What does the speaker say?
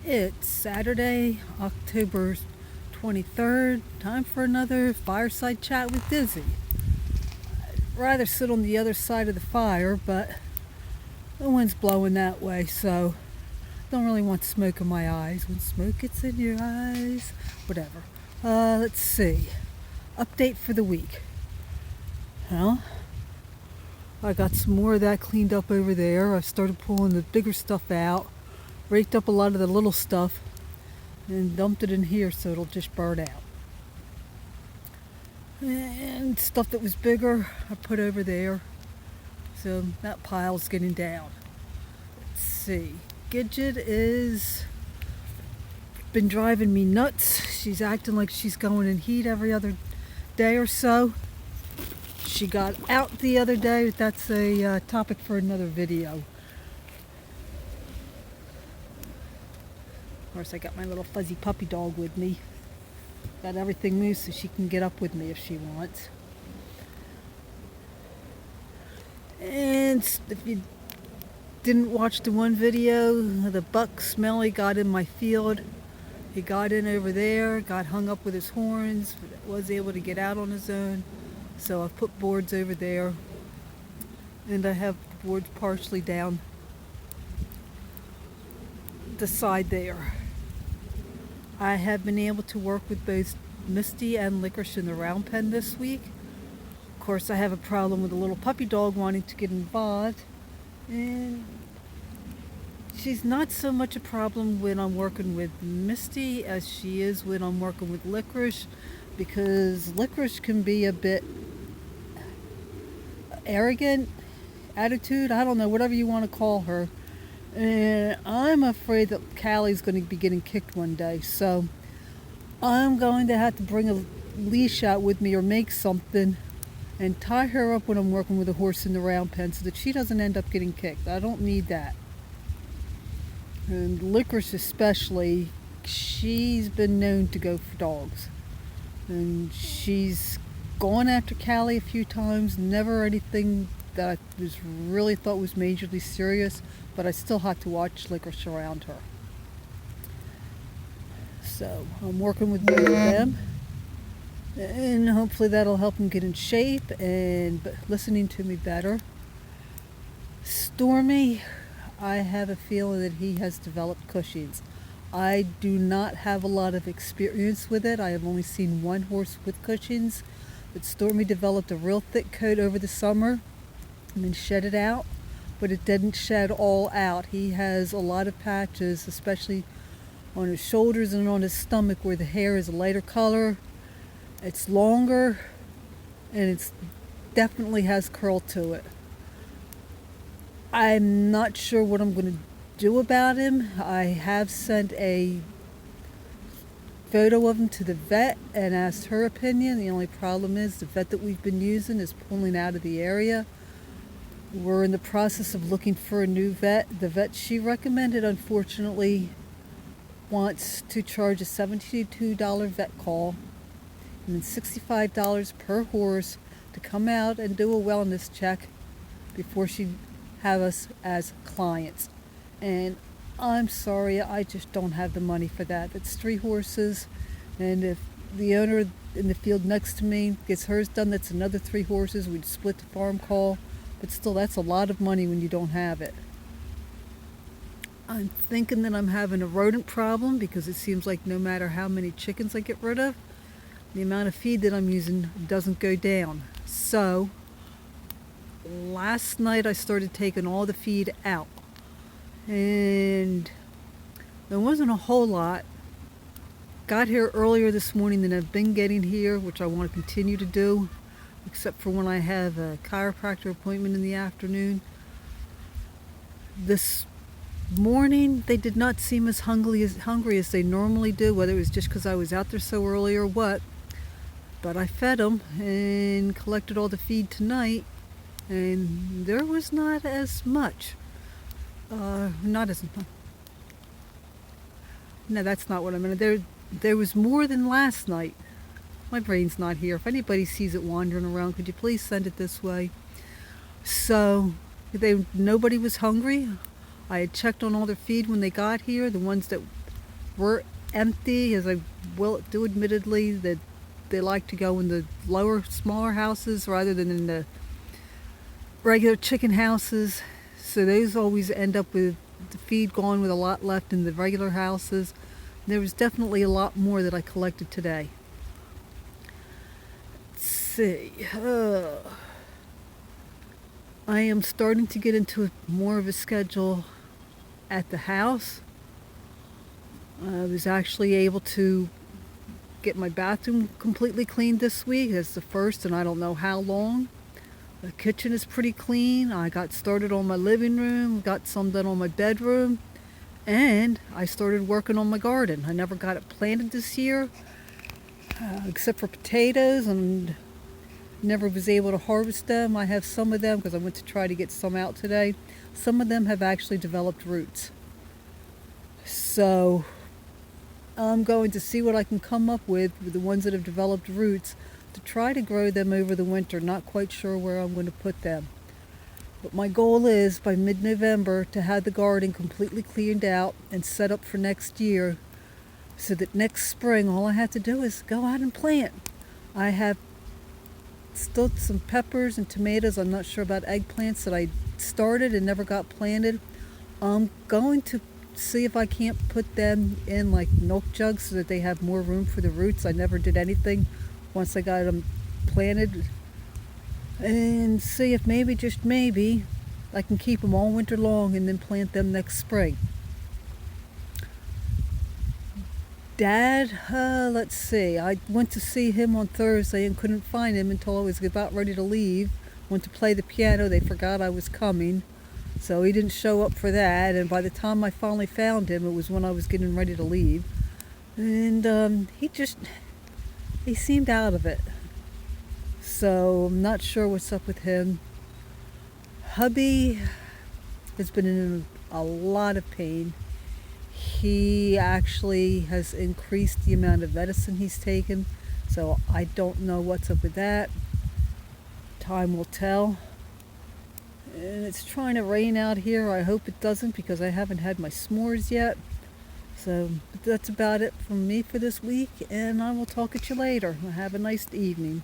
It's Saturday, October 23rd. Time for another Fireside Chat with Dizzy. I'd rather sit on the other side of the fire, but the wind's blowing that way, so don't really want smoke in my eyes. When smoke gets in your eyes, whatever. Let's see. Update for the week. Well, I got some more of that cleaned up over there. I started pulling the bigger stuff out. Raked up a lot of the little stuff and dumped it in here so it'll just burn out. And stuff that was bigger I put over there. So that pile's getting down. Let's see. Gidget is been driving me nuts. She's acting like she's going in heat every other day or so. She got out the other day, but that's a topic for another video. Of course, I got my little fuzzy puppy dog with me. Got everything moved so she can get up with me if she wants. And if you didn't watch the one video, the buck Smelly got in my field. He got in over there, got hung up with his horns, was able to get out on his own. So I've put boards over there, and I have the boards partially down the side there. I have been able to work with both Misty and Licorice in the round pen this week. Of course, I have a problem with a little puppy dog wanting to get involved, and she's not so much a problem when I'm working with Misty as she is when I'm working with Licorice, because Licorice can be a bit arrogant attitude, I don't know, whatever you want to call her. And I'm afraid that Callie's going to be getting kicked one day, so I'm going to have to bring a leash out with me or make something and tie her up when I'm working with a horse in the round pen so that she doesn't end up getting kicked. I don't need that. And Licorice especially, she's been known to go for dogs. And she's gone after Callie a few times, never anything that I was really thought was majorly serious, but I still have to watch Licorice around her. So I'm working with both of them, and hopefully that'll help them get in shape and listening to me better. Stormy, I have a feeling that he has developed Cushing's. I do not have a lot of experience with it. I have only seen one horse with Cushing's, but Stormy developed a real thick coat over the summer and then shed it out, but it didn't shed all out. He has a lot of patches, especially on his shoulders and on his stomach where the hair is a lighter color. It's longer, and it definitely has curl to it. I'm not sure what I'm going to do about him. I have sent a photo of him to the vet and asked her opinion. The only problem is the vet that we've been using is pulling out of the area. We're in the process of looking for a new vet. The vet she recommended, unfortunately, wants to charge a $72 vet call and then $65 per horse to come out and do a wellness check before she have us as clients. And I'm sorry, I just don't have the money for that. It's 3 horses, and if the owner in the field next to me gets hers done, that's another 3 horses. We'd split the farm call. But still, that's a lot of money when you don't have it. I'm thinking that I'm having a rodent problem because it seems like no matter how many chickens I get rid of, the amount of feed that I'm using doesn't go down. So, last night I started taking all the feed out. And there wasn't a whole lot. Got here earlier this morning than I've been getting here, which I want to continue to do, except for when I have a chiropractor appointment in the afternoon. This morning, they did not seem as hungry as they normally do, whether it was just because I was out there so early or what. But I fed them and collected all the feed tonight, and there was not as much. Not as much. No, that's not what I meant. There was more than last night. My brain's not here. If anybody sees it wandering around, could you please send it this way? So nobody was hungry. I had checked on all their feed when they got here. The ones that were empty, as I will do admittedly that they like to go in the lower, smaller houses rather than in the regular chicken houses. So those always end up with the feed gone with a lot left in the regular houses. There was definitely a lot more that I collected today. Let's see. I am starting to get into more of a schedule at the house. I was actually able to get my bathroom completely cleaned this week. That's the first in I don't know how long. The kitchen is pretty clean. I got started on my living room, got some done on my bedroom, and I started working on my garden. I never got it planted this year, except for potatoes, and never was able to harvest them. I have some of them because I went to try to get some out today. Some of them have actually developed roots. So I'm going to see what I can come up with the ones that have developed roots to try to grow them over the winter. Not quite sure where I'm going to put them. But my goal is by mid-November to have the garden completely cleaned out and set up for next year, so that next spring all I have to do is go out and plant. I have still some peppers and tomatoes. I'm not sure about eggplants that I started and never got planted. I'm going to see if I can't put them in like milk jugs so that they have more room for the roots. I never did anything once I got them planted, and see if maybe, just maybe, I can keep them all winter long and then plant them next spring. Dad, let's see. I went to see him on Thursday and couldn't find him until I was about ready to leave. Went to play the piano. They forgot I was coming, so he didn't show up for that. And by the time I finally found him, it was when I was getting ready to leave. And he seemed out of it. So I'm not sure what's up with him. Hubby has been in a lot of pain. He actually has increased the amount of medicine he's taken, so I don't know what's up with that. Time will tell. And it's trying to rain out here. I hope it doesn't, because I haven't had my s'mores yet. So that's about it from me for this week, and I will talk at you later. Have a nice evening.